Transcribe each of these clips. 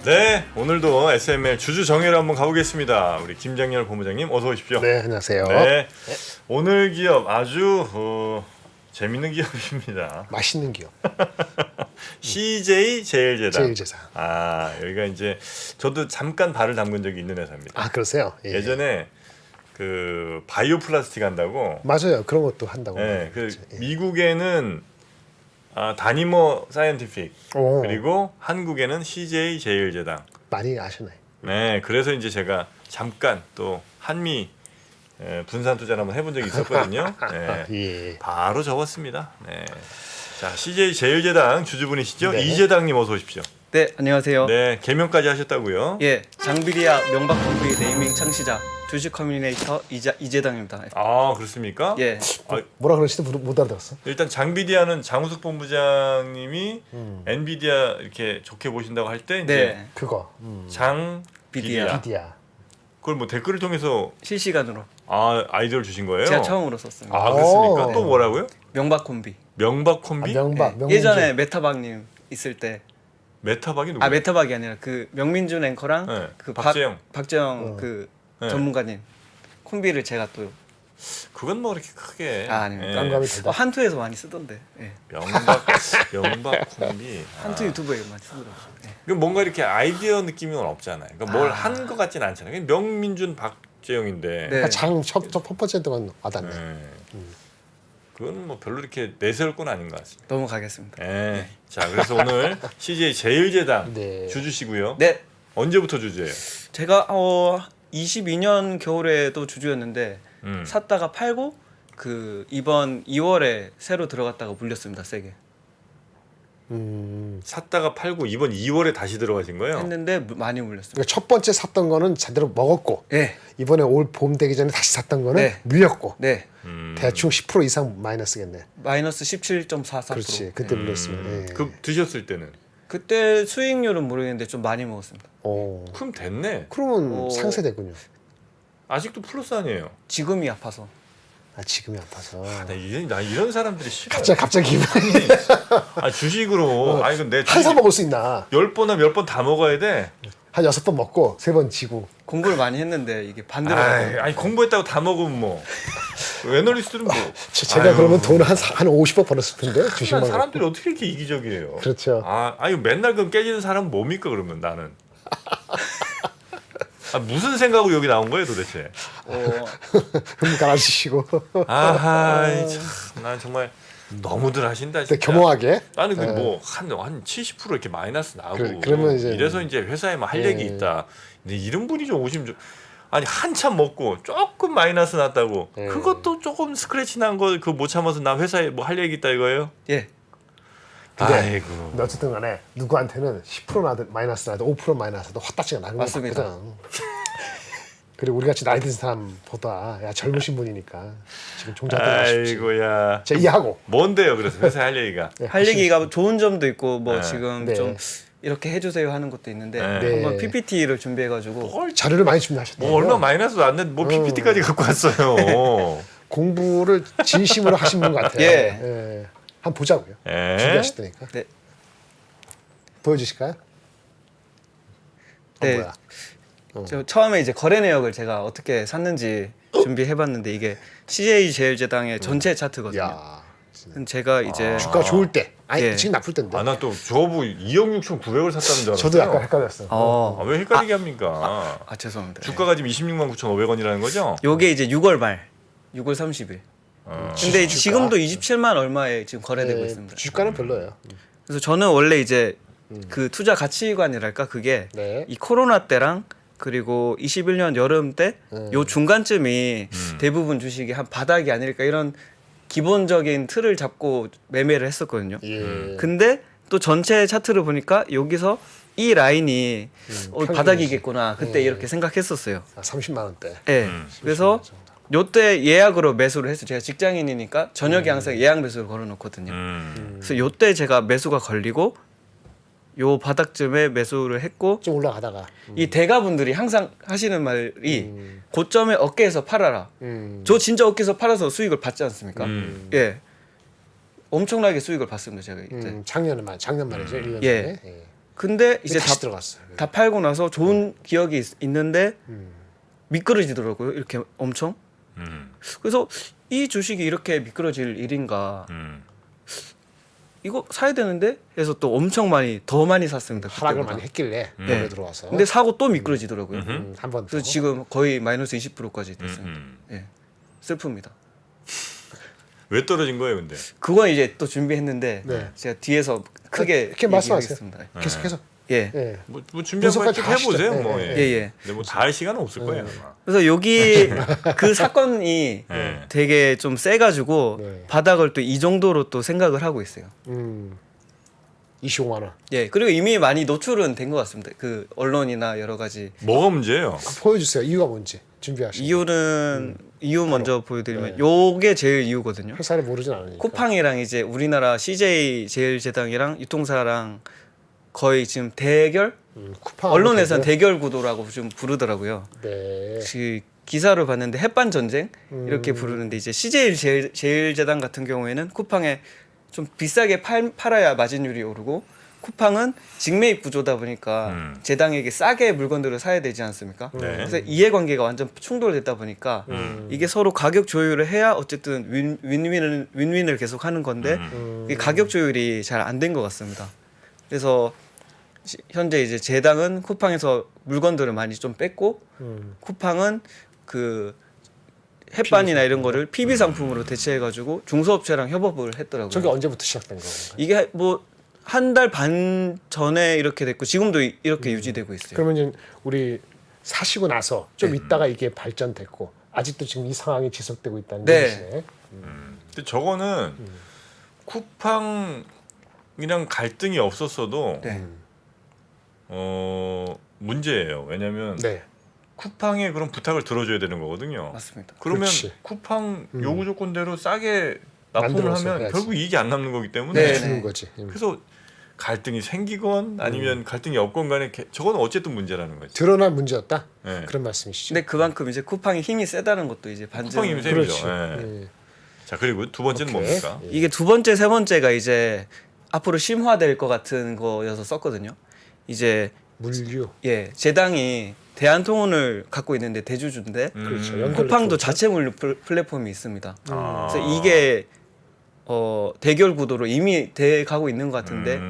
네, 오늘도 SML 주주 정예로 한번 가보겠습니다. 우리 김장렬 본부장님 어서 오십시오. 네, 안녕하세요. 네, 오늘 기업 아주 재밌는 기업입니다. 맛있는 기업. CJ 제일제당. 제일제당. 아, 여기가 이제 저도 잠깐 발을 담근 적이 있는 회사입니다. 아, 그러세요? 예. 예전에 그 바이오 플라스틱 한다고. 맞아요. 그런 것도 한다고. 네, 그 예. 미국에는 다니머 사이언티픽 오. 그리고 한국에는 CJ 제일제당. 많이 아시네. 네, 그래서 이제 제가 잠깐 또 한미 분산 투자를 한번 해본 적이 있었거든요. 네, 예. 바로 접었습니다. 네. 자, CJ 제일제당 주주분이시죠? 네. 이제당님 어서 오십시오. 네, 안녕하세요. 네, 개명까지 하셨다고요? 예, 장비리아 명박콤비 네이밍 창시자 주식 커뮤니케이터 이재당입니다. 아, 그렇습니까? 예, 아, 뭐라 그러시도 못 알아들었어. 일단 장비디아는 장우숙 본부장님이 엔비디아 이렇게 좋게 보신다고 할 때 이제 네, 그거. 장비디아 비디아. 그걸 뭐 댓글을 통해서 실시간으로 아이디어를 주신 거예요? 제가 처음으로 썼습니다. 아, 그렇습니까? 오. 또 뭐라고요? 명박콤비. 명박 콤비? 명박. 예, 명민준. 예전에 메타박님 있을 때, 메타박이 누구예요? 메타박이 아니라 그 명민준 앵커랑 네, 그 박재영. 그 네. 전문가님 콤비를 제가 또 그건 뭐 그렇게 크게 아닙니다. 깜깜이 되다. 한투에서 많이 쓰던데. 예. 명박 콤비. 한투 유튜브에 많이 쓰더라고요. 예. 그 뭔가 이렇게 아이디어 느낌은 없잖아요. 그러니까 뭘 한 것 같진 않잖아요. 그냥 명민준 박재영인데. 네. 그러니까 첫 번째 동안 와닿네. 네. 그건 뭐 별로 이렇게 내세울 건 아닌 것 같습니다. 넘어가겠습니다. 네. 자, 그래서 오늘 CJ 제일제당 네. 주주시고요. 네, 언제부터 주주예요? 제가 22년 겨울에도 주주였는데 샀다가 팔고 그 이번 2월에 새로 들어갔다가 물렸습니다. 세게 샀다가 팔고 이번 2월에 다시 들어가신 거예요? 했는데 많이 물렸습니다. 그러니까 첫 번째 샀던 거는 제대로 먹었고 네, 이번에 올 봄 되기 전에 다시 샀던 거는 네. 물렸고 네, 대충 10% 이상 마이너스겠네. 마이너스 17.44%. 그렇지. 그때 물렸으면. 예. 그 드셨을 때는 그때 수익률은 모르겠는데 좀 많이 먹었습니다. 그럼 됐네. 그러면 상세되군요. 아직도 플러스 아니에요. 지금이 아파서. 아, 지금이 아파서. 나 이런 사람들이 싫어. 갑자기 주식으로 아니 근데 한 사 먹을 수 있나? 10번이나 몇 번 다 먹어야 돼. 한 6번 먹고 3번 지고. 공부를 많이 했는데 이게 반대로. 아니 공부했다고 다 먹으면 뭐 애널리스트는 뭐 제가 아유, 그러면 돈을 한 50번 벌었을 텐데 주식만. 사람들이 어떻게 이렇게 이기적이에요? 그렇죠. 아니 맨날 그럼 깨지는 사람은 뭡니까 그러면 나는 무슨 생각으로 여기 나온 거예요 도대체? 흠 갈아주시고. 아하, 참, 난 정말 너무들 하신다 진짜. 겸허하게. 나는 그 뭐한 70% 이렇게 마이너스 나고 그러면 이제 이래서 이제 회사에 뭐 할 얘기 있다. 근데 이런 분이 좀 오시면 좀 아니 한참 먹고 조금 마이너스 났다고 그것도 조금 스크래치 난 거 그거 못 참아서 나 회사에 뭐 할 얘기 있다 이거예요? 예. 근데 아이고. 근데 어쨌든 간에 누구한테는 10% 나도 마이너스 나도 5% 마이너스 나도 헛다치가 나는 거 맞습니다. 같거든. 그리고 우리 같이 나이 든 사람보다 야 젊으신 분이니까 지금 종잣돈 하십시오. 아이고야. 제가 이해하고. 뭔데요? 그래서 회사에 할 얘기가. 할 얘기가 좋은 점도 있고 뭐 네. 지금 네. 좀 이렇게 해주세요 하는 것도 있는데 네. 한번 PPT를 준비해가지고 자료를 많이 준비하셨대요. 뭐 얼마 마이너스 났는데 뭐 PPT까지 갖고 왔어요. 공부를 진심으로 하신 분 같아요. 예. 한번 보자고요. 예. 준비하셨다니까. 네. 보여주실까요? 네. 뭐야? 저 처음에 이제 거래 내역을 제가 어떻게 샀는지 준비해봤는데 이게 CJ 제일제당의 전체 차트거든요. 야, 그럼 제가 이제 주가 좋을 때, 아니 예. 지금 나쁠 때인데. 나 또 저부 2억 6,900을 샀다는 줄 알았어요. 저도 약간 헷갈렸어. 왜 헷갈리게 합니까? 죄송합니다. 주가가 지금 26만 9,500원이라는 거죠? 요게 이제 6월 말, 6월 30일. 근데 주가. 지금도 27만 얼마에 지금 거래되고 있습니다. 주가는 별로예요. 그래서 저는 원래 이제 그 투자 가치관이랄까 그게 네. 이 코로나 때랑 그리고 21년 여름 때 요 중간쯤이 대부분 주식이 한 바닥이 아닐까 이런 기본적인 틀을 잡고 매매를 했었거든요. 예. 근데 또 전체 차트를 보니까 여기서 이 라인이 평균이지. 바닥이겠구나 그때 이렇게 생각했었어요. 30만 원대. 예. 그래서 요때 예약으로 매수를 했어요. 제가 직장인이니까 저녁에 항상 예약 매수를 걸어놓거든요. 그래서 요때 제가 매수가 걸리고 요 바닥쯤에 매수를 했고 좀 올라가다가. 이 대가분들이 항상 하시는 말이 고점에 어깨에서 팔아라. 음. 저 진짜 어깨에서 팔아서 수익을 받지 않습니까? 예. 엄청나게 수익을 받습니다. 제가 이때. 작년 말이죠. 1년 예. 전에. 예. 근데 이제 다시 들어갔어요. 다 팔고 나서 좋은 기억이 있는데 미끄러지더라고요. 이렇게 엄청. 그래서 이 주식이 이렇게 미끄러질 일인가? 이거 사야 되는데 해서 또 엄청 더 많이 샀습니다. 하락을 그때보다. 많이 했길래 이번에 들어와서. 근데 사고 또 미끄러지더라고요. 한 번 더. 그래서 지금 거의 마이너스 20%까지 됐습니다. 예. 슬픕니다. 왜 떨어진 거예요, 근데? 그건 이제 또 준비했는데 네. 제가 뒤에서 크게 이렇게 말씀하세요. 얘기하겠습니다. 계속해서. 예. 예. 뭐 준비한 거 분석까지 해보세요. 하시죠. 뭐. 예, 예, 예. 근데 뭐 다 할 시간은 없을 거예요. 아마. 그래서 여기 그 사건이 예. 되게 좀 세가지고 네. 바닥을 또 이 정도로 또 생각을 하고 있어요. 25만 원. 예. 그리고 이미 많이 노출은 된 것 같습니다. 그 언론이나 여러 가지 뭐가 문제예요? 보여주세요. 이유가 뭔지 준비하시고. 이유 먼저 보여드리면 요게 제일 이유거든요. 회사를 모르진 않으니까. 쿠팡이랑 이제 우리나라 CJ 제일제당이랑 유통사랑 거의 지금 대결? 쿠팡 언론에서는 대결 구도라고 좀 부르더라고요. 네. 그 기사를 봤는데 햇반 전쟁 이렇게 부르는데 이제 CJ 제일제당 같은 경우에는 쿠팡에 좀 비싸게 팔아야 마진율이 오르고 쿠팡은 직매입 구조다 보니까 제당에게 싸게 물건들을 사야 되지 않습니까? 네. 그래서 이해관계가 완전 충돌됐다 보니까 이게 서로 가격 조율을 해야 어쨌든 윈윈을 계속 하는 건데 이게 가격 조율이 잘 안 된 것 같습니다. 그래서 현재 이제 제당은 쿠팡에서 물건들을 많이 좀 뺐고 쿠팡은 그 햇반이나 이런 거를 PB 상품으로 대체해가지고 중소업체랑 협업을 했더라고요. 저게 언제부터 시작된 건가요? 이게 뭐 한 달 반 전에 이렇게 됐고 지금도 이렇게 유지되고 있어요. 그러면 이제 우리 사시고 나서 좀 있다가 이게 발전됐고 아직도 지금 이 상황이 지속되고 있다는 네. 얘기시네. 근데 저거는 쿠팡이랑 갈등이 없었어도 네. 문제예요. 왜냐하면 네. 쿠팡에 그런 부탁을 들어줘야 되는 거거든요. 맞습니다. 그러면 그렇지. 쿠팡 요구 조건대로 싸게 납품을 만들어서 하면 해야지. 결국 이익이 안 남는 거기 때문에 네. 주는 거지. 그래서 갈등이 생기건 아니면 갈등이 없건 간에 저거는 어쨌든 문제라는 거죠. 드러난 문제였다. 네. 그런 말씀이시죠. 근데 그만큼 이제 쿠팡이 힘이 세다는 것도 이제 반증. 쿠팡이 힘이 그렇지. 셈이죠. 예. 예. 자 그리고 두 번째는 오케이. 뭡니까? 이게 두 번째 세 번째가 이제 앞으로 심화될 것 같은 거여서 썼거든요. 이제 물류. 예 제당이 대한통운을 갖고 있는데 대주주인데 그렇죠. 연결 쿠팡도 네트워크. 자체 물류 플랫폼이 있습니다. 아. 그래서 이게 대결 구도로 이미 돼 가고 있는 것 같은데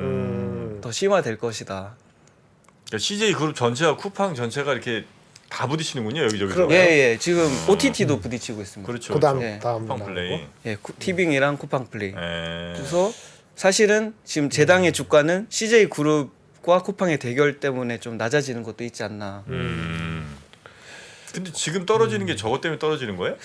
더 심화될 것이다. 그러니까 CJ 그룹 전체와 쿠팡 전체가 이렇게 다 부딪히는군요 여기저기서. 그럼- 예예 지금 OTT도 부딪히고 있습니다. 그렇죠. 그다음 예. 다음 쿠팡 플레이. 예 티빙이랑 쿠팡 플레이. 예. 그래서 사실은 지금 제당의 주가는 CJ 그룹과 쿠팡의 대결 때문에 좀 낮아지는 것도 있지 않나. 근데 지금 떨어지는 게 저것 때문에 떨어지는 거예요?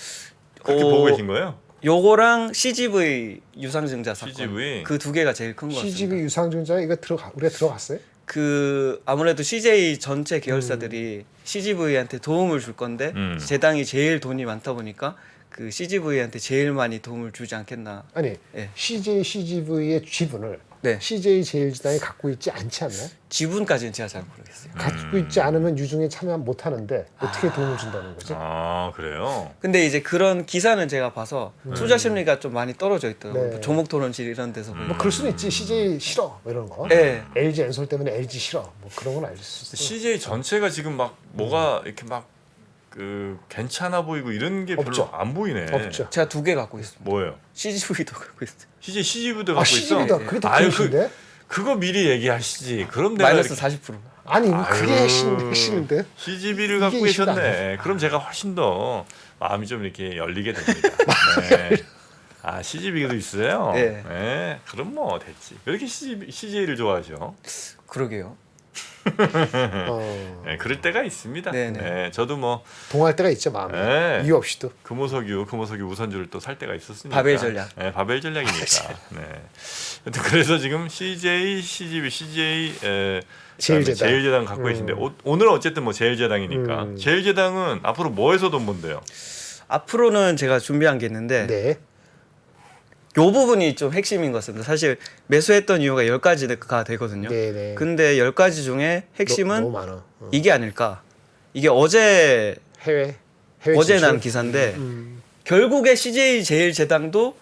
그렇게 어, 보고 계신 거예요? 요거랑 CGV 유상증자 사건 CGV? 그 두 개가 제일 큰 것 같습니다. CGV 유상증자 이거 우리가 들어갔어요? 그 아무래도 CJ 전체 계열사들이 CGV한테 도움을 줄 건데 제당이 제일 돈이 많다 보니까 그 CGV한테 제일 많이 도움을 주지 않겠나. 아니 예. CJ CGV의 지분을 네. CJ 제일제당이 갖고 있지 않지 않나요? 지분까지는 제가 잘 모르겠어요. 갖고 있지 않으면 유중에 참여 못 하는데 어떻게 도움을 준다는 거지? 아 그래요? 근데 이제 그런 기사는 제가 봐서 투자 심리가 좀 많이 떨어져 있더라고요. 네. 조목 토론실 이런 데서 보면. 뭐 그럴 수는 있지. CJ 싫어 뭐 이런 거. 예. LG 엔솔 때문에 LG 싫어 뭐 그런 건 알수 있어. CJ 전체가 지금 막 뭐가 이렇게 막 그 괜찮아 보이고 이런 게 별로 없죠. 안 보이네. 없죠. 제가 두 개 갖고 있습니다. 뭐예요? CGV도 갖고 있어요. CJ CGV도 아 갖고 있어? CGV다. 그게 더 아유, 큰데? 그거 미리 얘기하시지. 그럼 내가 마이너스 이렇게 40%. 아니 그게 아유. 핵심인데. CGV를 이게 갖고 이슈가 계셨네. 그럼 제가 훨씬 더 마음이 좀 이렇게 열리게 됩니다. 네. 아 CGV도 있어요? 네. 네. 그럼 뭐 됐지. 왜 이렇게 CJ를 좋아하죠? 그러게요. 네, 그럴 때가 있습니다. 네네. 네, 저도 뭐 동할 때가 있죠 마음에. 네. 이유 없이도. 금호석유 우선주를 또 살 때가 있었으니까. 바벨 전략. 네, 바벨 전략이니까. 네. 여튼 그래서 지금 CJ, CGV, CJ 제일제당. 제일제당 갖고 계신데 오늘은 어쨌든 뭐 제일제당이니까 제일제당은 앞으로 뭐해서 돈 번대요? 앞으로는 제가 준비한 게 있는데 네. 요 부분이 좀 핵심인 것 같습니다. 사실 매수했던 이유가 10가지가 되거든요. 네네. 근데 10가지 중에 핵심은 너무 많아. 이게 아닐까. 이게 어제 해외 어제 진출? 난 기사인데 결국에 CJ 제일제당도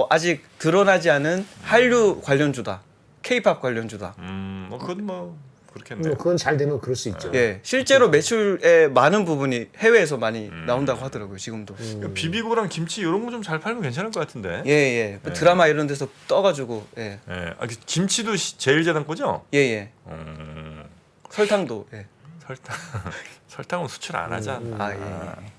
아직 드러나지 않은 한류 관련주다. K-팝 관련주다. 뭐 그건 뭐 그렇겠네요. 그건 잘 되면 그럴 수 있죠. 예, 실제로 매출의 많은 부분이 해외에서 많이 나온다고 하더라고요. 지금도. 비비고랑 김치 이런 거 좀 잘 팔면 괜찮을 것 같은데. 예, 예. 뭐 드라마 이런 데서 떠가지고 예, 예. 아, 그 김치도 제일제당 거죠? 예, 예. 설탕도 예. 설탕 설탕은 수출 안 하잖아. 아, 예, 예.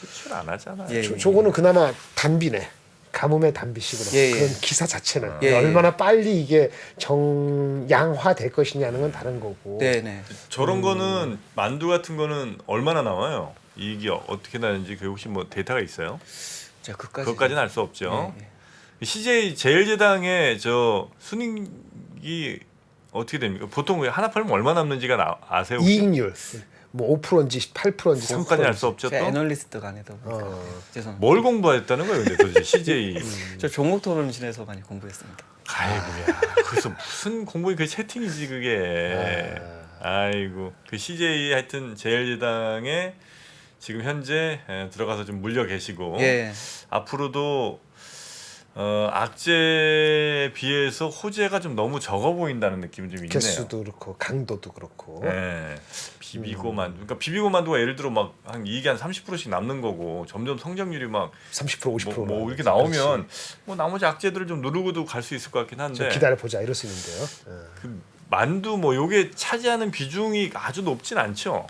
수출 안 하잖아. 예, 예. 저거는 그나마 단비네. 가뭄의 단비식으로 예, 예. 그런 기사 자체는 예, 예. 얼마나 빨리 이게 정양화될 것이냐는 건 다른 거고. 네, 네. 저런 거는 만두 같은 거는 얼마나 나와요? 이익이 어떻게 나는지 그 혹시 뭐 데이터가 있어요? 제가 그까지 그것까지는 알 수 없죠. 예, 예. CJ 제일제당의 저 순이익이 어떻게 됩니까? 보통 하나 팔면 얼마 남는지가 아세요? 혹시? 이익률 뭐 5%인지 8%인지 3%인지 그것까지 알 수 없죠. 제가 또? 애널리스트가 아니다 보니까 죄송합니다. 뭘 공부했다는 거예요, 근데 도대체 CJ. 저 종목 토론실에서 많이 공부했습니다. 아이고야. 그래서 무슨 공부이 그 채팅이지 그게. 아이고. 그 CJ 하여튼 제일제당에 지금 현재 들어가서 좀 물려 계시고 예. 앞으로도 악재에 비해서 호재가 좀 너무 적어 보인다는 느낌이 좀 있네요. 개수도 그렇고 강도도 그렇고. 네. 비비고 만두. 그러니까 비비고 만두가 예를 들어 막 한 이익이 한 30%씩 남는 거고 점점 성장률이 막 30% 50% 뭐 이렇게 나오면 뭐 나머지 악재들을 좀 누르고도 갈 수 있을 것 같긴 한데 기다려 보자 이럴 수 있는데요. 그 만두 뭐 요게 차지하는 비중이 아주 높진 않죠.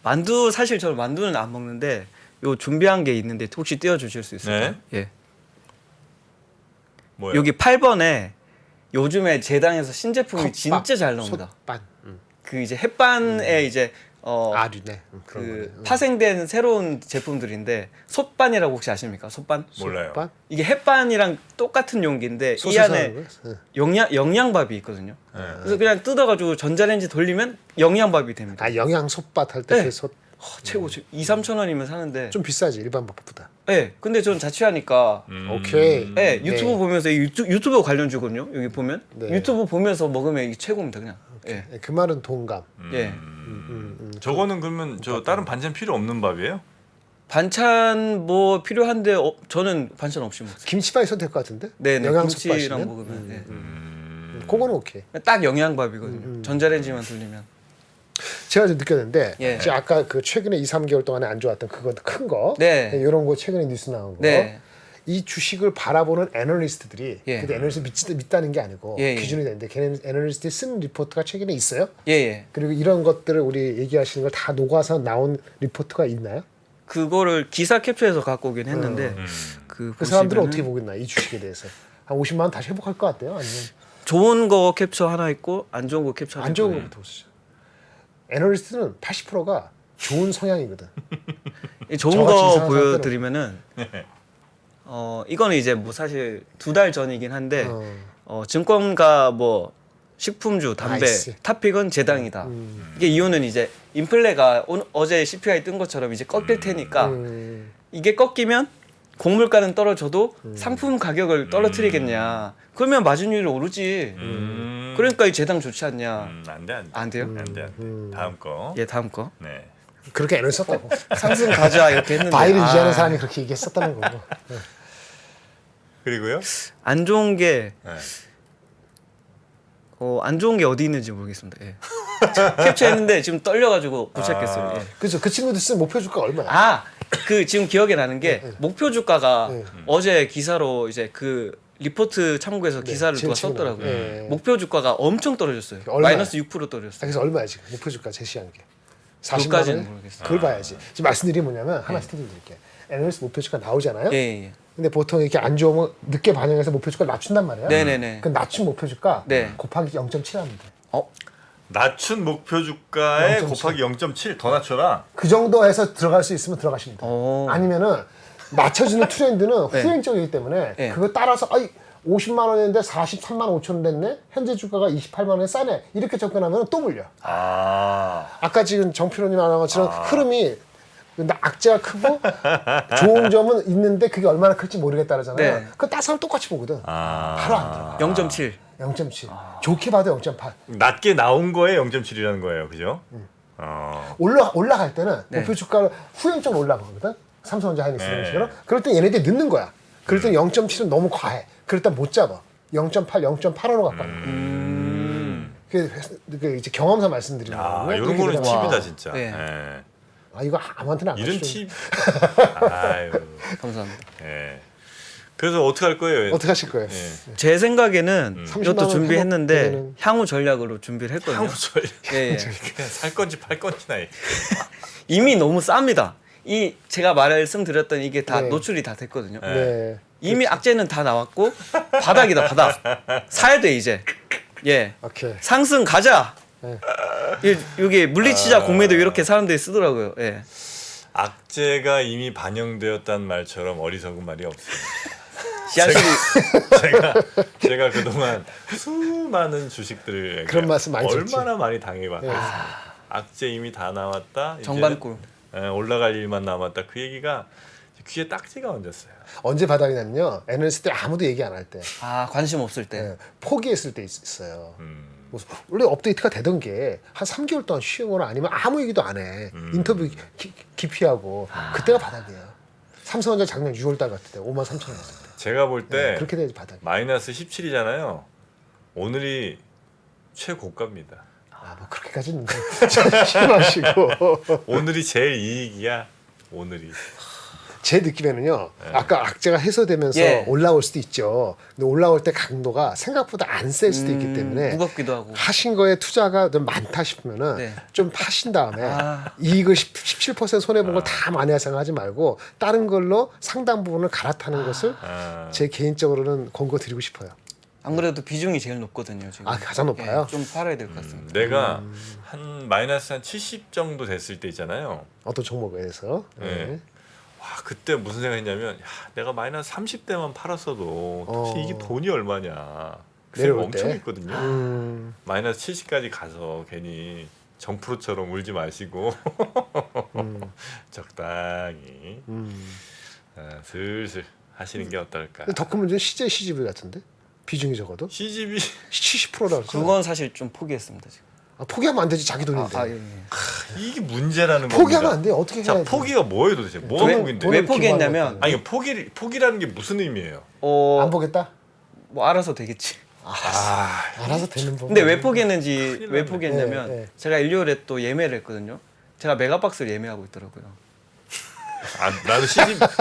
만두 사실 저는 만두는 안 먹는데 요 준비한 게 있는데 혹시 띄워 주실 수 있을까요? 예. 뭐요? 여기 8번에 요즘에 제당에서 신제품이 컵밥, 진짜 잘 나옵니다. 솥반. 그 이제 햇반에 이제 아류네. 그 그런 거네. 파생된 새로운 제품들인데 솥반이라고 혹시 아십니까? 솥반? 몰라요. 솥반? 이게 햇반이랑 똑같은 용기인데 이 솥에서 안에 하는 거야? 영양밥이 있거든요. 네. 그래서 그냥 뜯어가지고 전자레인지 돌리면 영양밥이 됩니다. 아 영양 솥밥 할 때 네. 그 솥. 최고 2, 3천 원이면 사는데. 좀 비싸지 일반 밥보다. 네, 근데 저는 자취하니까 오케이. 네, 유튜브 보면서 유튜브 관련주거든요. 여기 보면 네. 유튜브 보면서 먹으면 이게 최고입니다 그냥. 예, 그 말은 동감. 예. 저거는 그러면 저 다른 반찬 필요 없는 밥이에요? 반찬 뭐 필요한데 저는 반찬 없이 먹어요. 김치밥 있어도 될 것 같은데? 네네, 영양 김치랑 솥밥이면? 먹으면 예. 그거는 오케이. 딱 영양밥이거든요. 전자레인지만 돌리면. 제가 좀 느꼈는데 예. 제가 아까 그 최근에 2, 3개월 동안에 안 좋았던 그거 큰 거, 네. 이런 거 최근에 뉴스 나온 거, 네. 이 주식을 바라보는 애널리스트들이 예. 근데 애널리스트 믿다는 게 아니고 예, 예. 기준이 되는데 걔는 애널리스트들이 쓴 리포트가 최근에 있어요. 예, 예. 그리고 이런 것들을 우리 얘기하시는 걸 다 녹아서 나온 리포트가 있나요? 그거를 기사 캡처해서 갖고 오긴 했는데 그 사람들은 보시면은 어떻게 보겠나 이 주식에 대해서 한 50만 원 다시 회복할 것 같아요? 아니면 좋은 거 캡처 하나 있고 안 좋은 거 캡처 하나 안 좋은 있고. 것부터 보시죠. 애널리스트는 80%가 좋은 성향이거든. 이 좋은 저같이 거 이상한 보여드리면은 이거는 이제 뭐 사실 2달 전이긴 한데 증권가 뭐 식품주, 담배, 나이스. 탑픽은 제당이다. 이게 이유는 이제 인플레가 어제 CPI 뜬 것처럼 이제 꺾일 테니까 이게 꺾이면 곡물가는 떨어져도 상품 가격을 떨어뜨리겠냐. 그러면 마진율이 오르지. 그러니까 이 제당 좋지 않냐. 안 돼, 안 돼. 안 돼요? 안 돼, 안 돼. 다음 거. 예, 다음 거. 네. 그렇게 애널 썼다고. 상승 가자 이렇게 했는데 바이를 유지하는 사람이 그렇게 얘기했었다는 거고. 그리고요? 안 좋은 게 네. 안 좋은 게 어디 있는지 모르겠습니다. 예. 캡처했는데 지금 떨려가지고 못 찾겠어요. 예. 그렇죠. 그 친구들 쓴 목표 주가 얼마야? 아, 그 지금 기억에 나는 게 목표 주가가 네. 어제 기사로 이제 그 리포트 참고해서 기사를 지금 누가 지금 썼더라고요. 네. 목표 주가가 엄청 떨어졌어요. 얼마야? 마이너스 6% 떨어졌어요. 그래서 얼마야 지금 목표 주가 제시한 게? 40만 그것까지는 원? 모르겠어요. 그걸 봐야지. 지금 말씀드린 게 뭐냐면 하나씩 드릴게. 애널리스트 목표 주가 나오잖아요. 예, 예. 근데 보통 이렇게 안 좋으면 늦게 반영해서 목표 주가 낮춘단 말이야. 네네네. 그 낮춘 목표 주가 네. 곱하기 0.7 하면 돼. 낮춘 목표 주가에 0.7. 곱하기 0.7 더 낮춰라. 그 정도 해서 들어갈 수 있으면 들어가시면 돼. 오. 아니면은 낮춰지는 트렌드는 네. 후행적이기 때문에 네. 그거 따라서 50만 원인데 43만 5천 원 됐네. 현재 주가가 28만 원에 싸네. 이렇게 접근하면 또 물려. 아까 지금 정필호님 말한 것처럼 흐름이 근데 악재가 크고 좋은 점은 있는데 그게 얼마나 클지 모르겠다잖아요. 네. 그거 따사람 똑같이 보거든. 바로 안 들어. 0.7. 0.7. 좋게 봐도 0.8. 낮게 나온 거에 0.7이라는 거예요, 그죠? 올라갈 때는 네. 목표 주가를 후행적으로 올라가거든. 삼성전자 하이닉스 이런 식으로. 그럴 때 얘네들이 늦는 거야. 그럴 때 0.7은 너무 과해. 그럴 때 못 잡아. 0.8, 0.85로 가까워. 그 이제 경험사 말씀드리는 거거든요. 이런 거는 그렇게 되면 팁이다 진짜. 네. 예. 이거 아무한테나 안 이런 가르쳐요. 팁. 아유. 감사합니다. 예. 그래서 어떻게 할 거예요? 어떻게 하실 거예요? 예. 제 생각에는 30만 이것도 원 준비했는데 회복되면은- 향후 전략으로 준비를 했거든요. 향후 전략. 예, 예. 그냥 살 건지 팔 건지나. 이미 너무 쌉니다. 이 제가 말씀드렸던 이게 다 네. 노출이 다 됐거든요. 네. 이미 악재는 다 나왔고 바닥이다 바닥. 사야 돼 이제. 예. 오케이. 상승 가자. 네. 여기 물리치자 공매도 이렇게 사람들이 쓰더라고요. 예. 악재가 이미 반영되었다는 말처럼 어리석은 말이 없어요. 씨앗이 제가 그동안 수많은 주식들을 그런 말씀 많이 듣지. 얼마나 많이 당해봤겠어요. 악재 이미 다 나왔다. 이제는, 정반꿀. 올라갈 일만 남았다. 그 얘기가 귀에 딱지가 얹었어요. 언제 바닥이냐면요. NLS 때 아무도 얘기 안 할 때. 아 관심 없을 때. 네. 포기했을 때 있어요. 음. 뭐, 원래 업데이트가 되던 게 한 3개월 동안 쉬거나 아니면 아무 얘기도 안 해. 인터뷰 기피하고 그때가 바닥이에요. 삼성전자 작년 6월달 같을 때 53,000원이었을 때. 제가 볼 때 그렇게 돼야지 바닥이. 마이너스 17이잖아요. 오늘이 최고가입니다. 뭐 그렇게까지는 심하시고. 오늘이 제일 이익이야. 오늘이. 제 느낌에는요. 아까 악재가 해소되면서 예. 올라올 수도 있죠. 근데 올라올 때 강도가 생각보다 안 셀 수도 있기 때문에 무겁기도 하고. 하신 거에 투자가 좀 많다 싶으면은 네. 좀 파신 다음에 아. 이익을 17% 손해 본 걸 다 많이 생각하지 말고 다른 걸로 상당 부분을 갈아타는 것을 제 개인적으로는 권고 드리고 싶어요. 안 그래도 비중이 제일 높거든요 지금. 가장 높아요? 좀 팔아야 될 것 같습니다. 내가 한 마이너스 한 70 정도 됐을 때 있잖아요. 어떤 종목에 대해서. 네. 와 그때 무슨 생각했냐면 야, 내가 마이너스 30대만 팔았어도 도대체 이게 돈이 얼마냐. 그 생각 내려올 엄청 때? 했거든요. 마이너스 70까지 가서 괜히 정프로처럼 울지 마시고 적당히 슬슬 하시는 게 어떨까. 더 큰 문제는 CJ CGV 같은데 비중이 적어도 CGV 70%라고. 그건 사실 좀 포기했습니다 지금. 포기하면 안 되지 자기 돈인데. 아, 예, 예. 이게 문제라는 포기하면 겁니다. 안 돼. 어떻게 자 해야 돼? 포기가 뭐예요 도대체? 뭐가 왜- 포기인데? 돈을 왜 포기했냐면 기부하는 아니 포기라는 게 무슨 의미예요? 안 보겠다. 뭐 알아서 되겠지. 알아서 되는 법. 근데 왜 포기했는지 왜 났네. 포기했냐면 네, 네. 제가 일요일에 또 예매를 했거든요. 제가 메가박스를 예매하고 있더라고요. 나는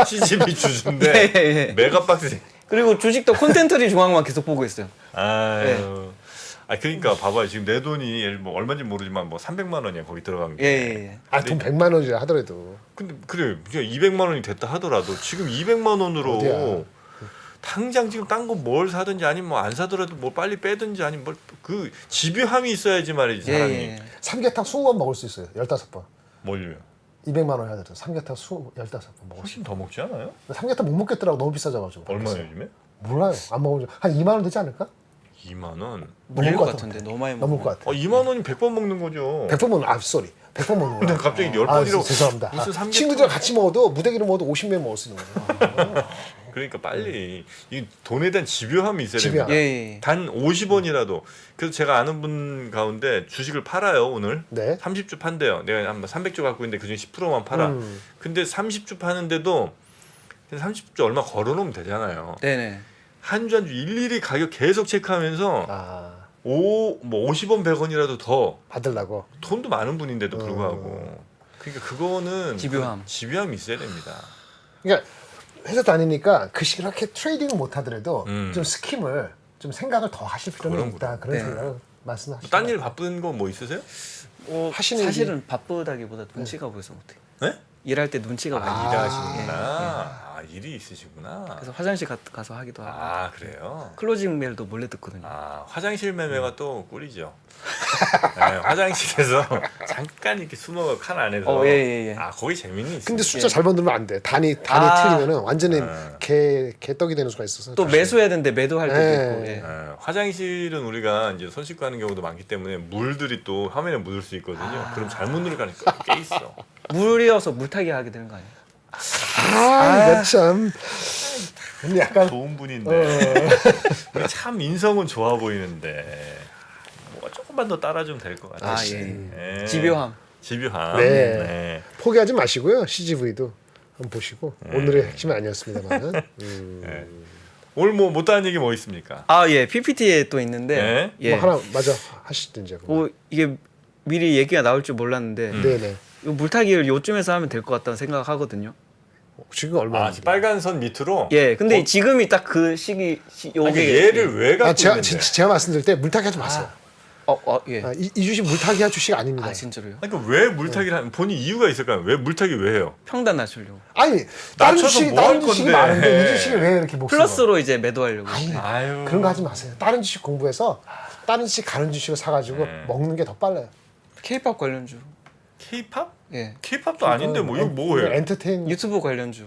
CGV 주주인데 예, 예, 예. 메가박스. 그리고 주식도 콘텐츠리 중앙만 계속 보고 있어요. 아유. 그러니까 봐봐요. 지금 내 돈이 예를 뭐 얼마인지 모르지만 뭐 300만 원이야 거기 들어간 게. 예. 돈 100만 원이라 하더라도. 근데 그래 200만 원이 됐다 하더라도 지금 200만 원으로 어디야. 당장 지금 딴 거 뭘 사든지 아니면 뭐 안 사더라도 뭐 빨리 빼든지 아니면 뭘 그 집요함이 있어야지 말이지 사람이. 예. 삼계탕 20번 먹을 수 있어요. 15번. 뭘요? 200만 원 해야 돼서 삼계탕 15번 먹을 수 훨씬 더 먹지 않아요? 있어요. 삼계탕 못 먹겠더라고. 너무 비싸져가지고. 얼마예요 요즘에? 몰라요. 안 먹으면 한 2만 원 되지 않을까? 2만 원. 물릴 넘을 것 같은데 너무 많이 넘을 먹으면. 것 같아. 2만 원이 100번 먹는 거죠. 100번 먹는 쏘리. 100번 먹는 근데 거야. 갑자기 10번이라고 죄송합니다. 무슨 삼계탕. 친구들이랑 같이 먹어도 무대기로 먹어도 50명 먹을 수 있는 거예요. 그러니까 빨리 이 돈에 대한 집요함이 있어야 집요함. 됩니다. 예. 단 50원이라도. 그래서 제가 아는 분 가운데 주식을 팔아요 오늘. 네. 30주 판대요. 내가 한 300주 갖고 있는데 그중에 10%만 팔아. 근데 30주 파는데도 30주 얼마 걸어놓으면 되잖아요. 네네. 한 주 한 주 일일이 가격 계속 체크하면서 뭐 50원 100원이라도 더 받으려고. 돈도 많은 분인데도 불구하고 그러니까 그거는 집요함. 집요함이 있어야 됩니다. 그러니까 회사 다니니까 그 그렇게 트레이딩을 못 하더라도 좀 스킴을 좀 생각을 더 하실 필요는 그럼, 있다. 그런 네. 생각을 말씀하시죠. 딴 일 바쁜 거 뭐 있으세요? 하시는 사실은 바쁘다기보다 눈치가 보여서 못해. 네? 일할 때 눈치가 많이. 일하시는구나. 일이 있으시구나. 그래서 화장실 가서 하기도 하고. 그래요? 클로징 멜도 몰래 듣거든요. 화장실 매매가 또 꿀이죠. 네, 화장실에서 잠깐 이렇게 숨어가 칸 안에서. 예. 거기 재밌는 있어요. 근데 숫자 잘못 누르면 안 돼. 단이 틀리면은 완전히 개떡이 되는 수가 있어서. 또 매수해야 되는데 매도할 때도 네. 있고. 예. 화장실은 우리가 이제 손 씻고 하는 경우도 많기 때문에 물들이 또 화면에 묻을 수 있거든요. 그럼 잘못 누를 가능성이 꽤 있어. 물이어서 물타기 하게 되는 거 아니에요? 이거 참. 근데 약간 좋은 분인데 참 인성은 좋아 보이는데 뭐가 조금만 더 따라주면 될 것 같아요. 네. 집요함. 집요함. 네. 네. 포기하지 마시고요. CGV도 한번 보시고 오늘의 핵심은 아니었습니다만. 네. 오늘 뭐 못다한 얘기 뭐 있습니까? 아, 예. PPT에 또 있는데 네. 예. 뭐 하나 맞아 하시든지. 이게 미리 얘기가 나올 줄 몰랐는데 네네. 이 물타기를 요쯤에서 하면 될 것 같다는 생각하거든요. 지금 얼마? 아, 빨간 선 밑으로. 예. 근데 지금이 딱 그 시기 아니, 요게 얘를 왜 갖고 제가 있는데? 제가 말씀드릴 때 물타기 하지 마세요. 예. 이주식 물타기 할 주식 아닙니다. 아, 진짜로요? 그러니까 왜 물타기를 하는 본인 이유가 있을까요? 왜 물타기 왜 해요? 평단 낮추려고. 아니 다른 낮춰서 주식 뭐 할 다른 주식이 건데. 많은데 이 주식을 왜 이렇게 목숨 플러스로 이제 매도하려고. 아유. 그런 거 하지 마세요. 다른 주식 공부해서 다른 주식 가는 주식을 사가지고 먹는 게 더 빨라요. K-팝 관련주. K-팝? 예. K-팝도 아닌데 뭐 이거 뭐예요? 엔터테인. 유튜브 관련주.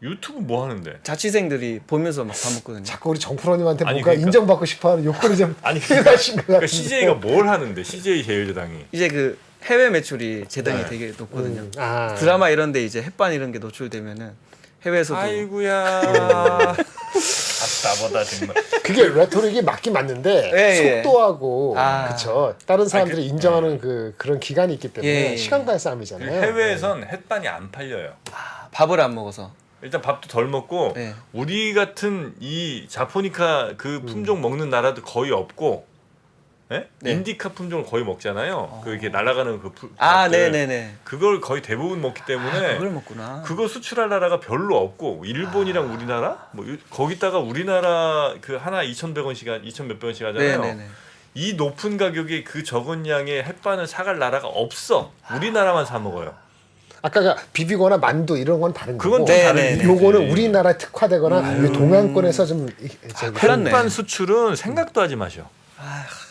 유튜브 뭐 하는데? 자취생들이 보면서 막 다 먹거든요. 자꾸 우리 정프로님한테 아니, 뭔가 그러니까. 인정받고 싶어하는 욕구를 좀 아니 표현하신 것 그러니까 같은데. CJ가 뭘 하는데? CJ 제일제당이. 이제 그 해외 매출이 재단이 네. 되게 높거든요. 아. 드라마 이런데 이제 햇반 이런 게 노출되면은 해외에서도 아이고야. 답답하다 정말. 그게 레토릭이 맞긴 맞는데 예, 예. 속도하고 아. 그쵸. 다른 사람들이 인정하는 그런 기간이 있기 때문에 예, 예. 시간과의 싸움이잖아요. 해외에선 햇반이 안 팔려요. 밥을 안 먹어서. 일단 밥도 덜 먹고 네. 우리 같은 이 자포니카 그 품종 먹는 나라도 거의 없고, 예? 네. 인디카 품종을 거의 먹잖아요. 그 이렇게 날아가는 그 아, 밥들. 네네네. 그걸 거의 대부분 먹기 때문에 그걸 먹구나. 그거 수출할 나라가 별로 없고 일본이랑 우리나라 뭐 거기다가 우리나라 그 하나 2,100원씩 2,000 몇백 원씩 하잖아요. 네네네. 이 높은 가격에 그 적은 양의 햇반을 사갈 나라가 없어. 우리나라만 사 먹어요. 아까 비비거나 만두 이런 건 다른 그건 거고 좀 네, 다른 네, 네. 얘기지. 요거는 우리나라 특화되거나 이 동양권에서 좀 큰일 났네. 햇반 수출은 생각도 하지 마셔.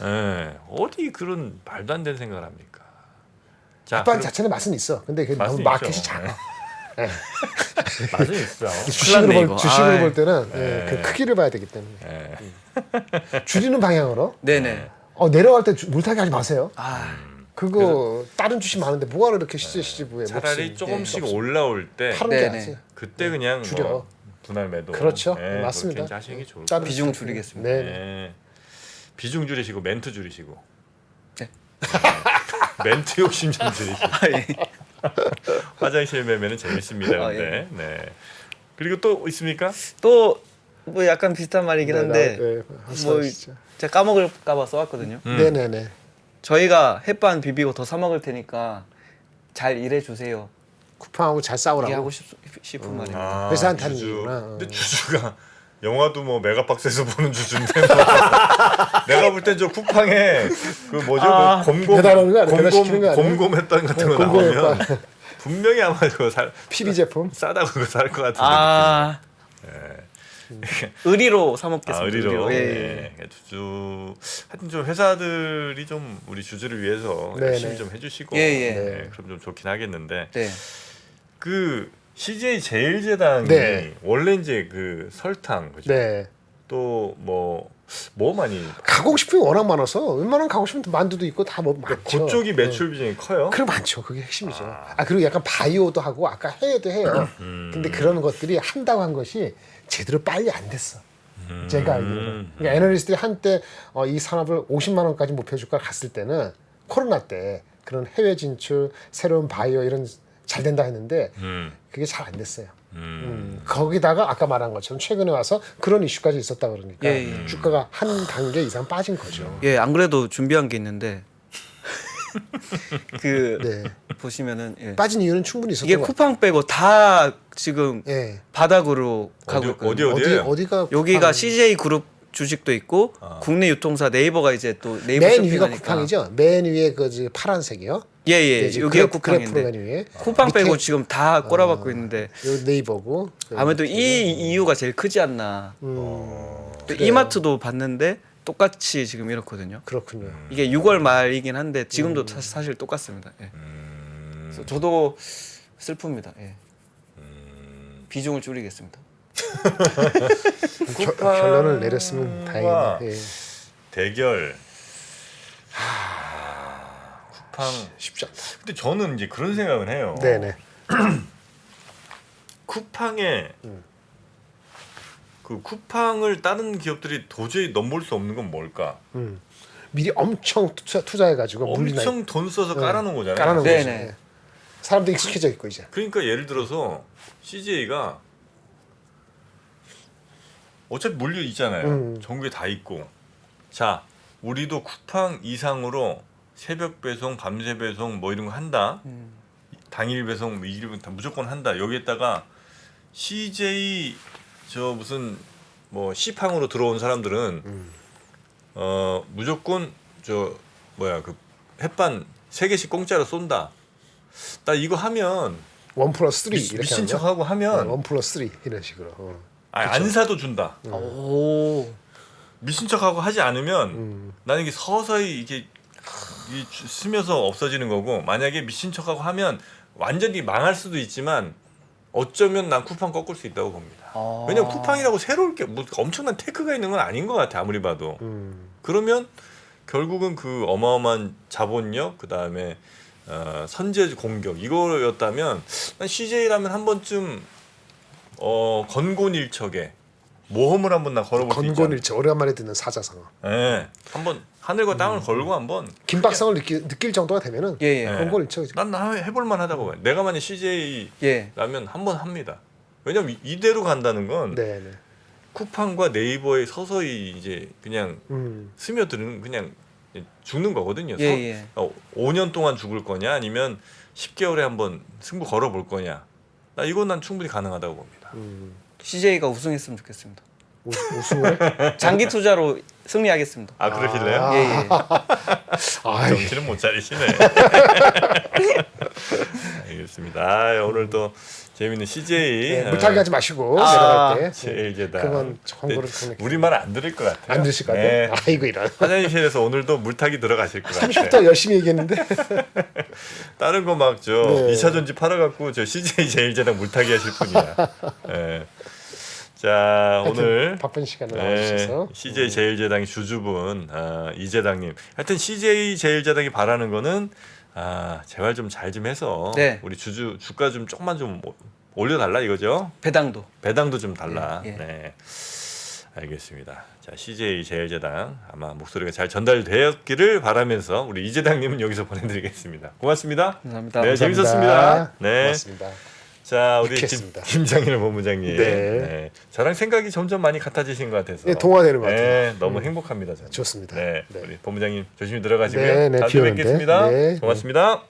예, 어디 그런 말도 안 되는 생각을 합니까? 자, 햇반 그럼 자체는 맛은 있어. 근데 그 맛은 너무 마켓이 있죠. 작아. 맛은 있어. 주식으로 큰일 났네, 볼 이거. 주식으로 아이. 볼 때는 네. 그 크기를 봐야 되기 때문에 예. 줄이는 방향으로 네네. 내려갈 때 물타기 하지 마세요. 아, 그거 다른 주식 많은데 뭐하러 이렇게 시지부에 차라리 조금씩 올라올 때 파는 게 네네. 아니지. 그때 그냥 줄여. 뭐 분할 매도. 그렇죠. 예, 맞습니다. 그렇게 하시는 게 좋을 것 다른 비중 주식. 줄이겠습니다. 네. 예. 비중 줄이시고 멘트 줄이시고. 네. 멘트 욕심 좀 줄이시고. 예. 화장실 매매는 재밌습니다. 아, 근데. 네. 그리고 또 있습니까? 또 뭐 약간 비슷한 말이긴 한데 뭐 말씀하시죠. 제가 까먹을까봐 써왔거든요. 네네네. 저희가 햇반 비비고 더 사 먹을 테니까 잘 일해 주세요. 쿠팡하고 잘 이게 싸우라고. 하고 싶은 말입니다. 아, 회사한테 하는 주주. 얘기구나. 근데 주주가 영화도 뭐 메가박스에서 보는 주주인데 뭐 내가 볼 땐 저 쿠팡에 그 뭐죠? 아, 그 곰곰 배달하는 거 아니야? 배달시키는 거 아니야? 곰곰했던 같은 거 곰곰 나오면 햇반. 분명히 아마 그거 PB 제품. 싸다고 그거 살 것 같은데. 아, 의리로 사 먹겠습니다. 의리로. 예. 예. 주주 하여튼 좀 회사들이 좀 우리 주주를 위해서 네네. 열심히 좀 해주시고 예, 예. 네, 그럼 좀 좋긴 하겠는데 네. 그 CJ 제일제당이 네. 원래 이제 그 설탕 그죠? 네. 또 뭐 많이 가공식품이 워낙 많아서 웬만한 가공식품 만두도 있고 다 뭐 많죠. 그쪽이 매출 비중이 커요. 그럼 많죠. 그게 핵심이죠. 그리고 약간 바이오도 하고 아까 해외도 해요. 근데 그런 것들이 한다고 한 것이 제대로 빨리 안 됐어. 제가 알기로는. 그러니까 애널리스트들이 한때 이 산업을 50만 원까지 목표 주가 갔을 때는 코로나 때 그런 해외 진출, 새로운 바이오 이런 잘 된다 했는데 그게 잘 안 됐어요. 거기다가 아까 말한 것처럼 최근에 와서 그런 이슈까지 있었다 그러니까 예, 예. 주가가 한 단계 이상 빠진 거죠. 예, 안 그래도 준비한 게 있는데 그 네. 보시면은 예. 빠진 이유는 충분히 있었던 이게 것 쿠팡 빼고 다 지금 같아요. 예. 바닥으로 가고 있거든요. 어디가 여기가 쿠팡- CJ 그룹 주식도 있고 국내 유통사 네이버가 이제 또 네이버 맨 위가 쇼핑하니까 쿠팡이죠. 맨 위에 그 파란색이요. 예예 네, 지금 여기가 그래프 맨 쿠팡인데 위에 쿠팡 빼고 밑에- 지금 다 꼬라박고 있는데 요 네이버고. 아무래도 이 이유가 제일 크지 않나. 또 이마트도 봤는데 똑같이 지금 이렇거든요. 그렇군요. 이게 6월 말이긴 한데 지금도 사실 똑같습니다. 예. 그래서 저도 슬픕니다. 예. 비중을 줄이겠습니다. 결론을 내렸으면 다행이네. 예. 대결. 쿠팡. 쉽지 않다. 근데 저는 이제 그런 생각을 해요. 네네. 쿠팡에 그 쿠팡을 다른 기업들이 도저히 넘볼 수 없는 건 뭘까? 미리 엄청 투자해가지고 물리나 엄청 돈 써서 깔아놓은 거잖아요. 깔아놓은 네네. 거죠. 예. 사람도 익숙해져 있고 이제. 그러니까 예를 들어서 CJ가 어차피 물류 있잖아요. 전국에 다 있고. 자, 우리도 쿠팡 이상으로 새벽 배송, 밤새 배송 뭐 이런 거 한다. 당일 배송, 뭐 이일 다 무조건 한다. 여기에다가 CJ 저 무슨 뭐 C팡으로 들어온 사람들은 무조건 저 뭐야 그 햇반 3개씩 공짜로 쏜다. 나 이거 하면 1+3 이렇게 미친 하는 거야? 척하고 하면 1+3 이런 식으로. 아니, 안 사도 준다. 오. 미친 척하고 하지 않으면 나는 이게 서서히 이게 스며서 없어지는 거고 만약에 미친 척하고 하면 완전히 망할 수도 있지만 어쩌면 난 쿠팡 꺾을 수 있다고 봅니다. 왜냐면 쿠팡이라고 새로울 게 뭐 엄청난 테크가 있는 건 아닌 것 같아 아무리 봐도. 그러면 결국은 그 어마어마한 자본력 그 다음에 선제 공격 이거였다면 난 CJ라면 한 번쯤 건곤일척에 모험을 한번 나 걸어볼 수 있잖아. 건곤일체 오랜만에 듣는 사자성어. 예, 한번 하늘과 땅을 걸고 한번 긴박성을 느낄 정도가 되면은 예, 예. 건곤일체. 난 해볼 만하다고 봐요. 내가 만약 CJ라면 예. 한번 합니다. 왜냐면 이대로 간다는 건 네네. 쿠팡과 네이버에 서서히 이제 그냥 스며드는 그냥 죽는 거거든요. 예, 예. 5년 동안 죽을 거냐 아니면 10개월에 한번 승부 걸어볼 거냐. 나 이건 난 충분히 가능하다고 봅니다. CJ가 우승했으면 좋겠습니다. 우승을? 장기 투자로 승리하겠습니다. 아 그러실래요? 예, 예. 아이, 정신은 못 차리시네. 알겠습니다. 아, 오늘 또 재밌는 CJ 네, 물타기 하지 마시고 내려갈 때. 제일제다. 그건 광고를 통해. 우리 말 안 들을 것 같아요. 안 들으실 것 같아요? 네. 아이고 이런. 화장실에서 오늘도 물타기 들어가실 것 같아요. 30분 열심히 얘기했는데. 다른 거 막 저 네. 2차 전지 팔아갖고 저 CJ 제일제당 물타기 하실 분이야. 예. 자 오늘 바쁜 시간에 나와주셔서. CJ 제일제당의 주주분 이재당님. 하여튼 CJ 제일제당이 바라는 거는 제발 좀 잘 좀 해서 네. 우리 주가 좀 조금만 좀 올려달라 이거죠. 배당도. 배당도 좀 달라. 예, 예. 네. 알겠습니다. 자 CJ 제일제당 아마 목소리가 잘 전달되었기를 바라면서 우리 이재당님은 여기서 보내드리겠습니다. 고맙습니다. 감사합니다. 네, 감사합니다. 재밌었습니다. 네. 고맙습니다. 자 우리 유쾌했습니다. 김장일 본부장님. 네. 저랑 생각이 점점 많이 같아지신 것 같아서. 네, 동화되는 것 같아요. 네, 너무 행복합니다. 저는. 좋습니다. 네, 네. 우리 본부장님 조심히 들어가시고요. 네, 네, 다음 비 주에 오는데. 뵙겠습니다. 네. 고맙습니다.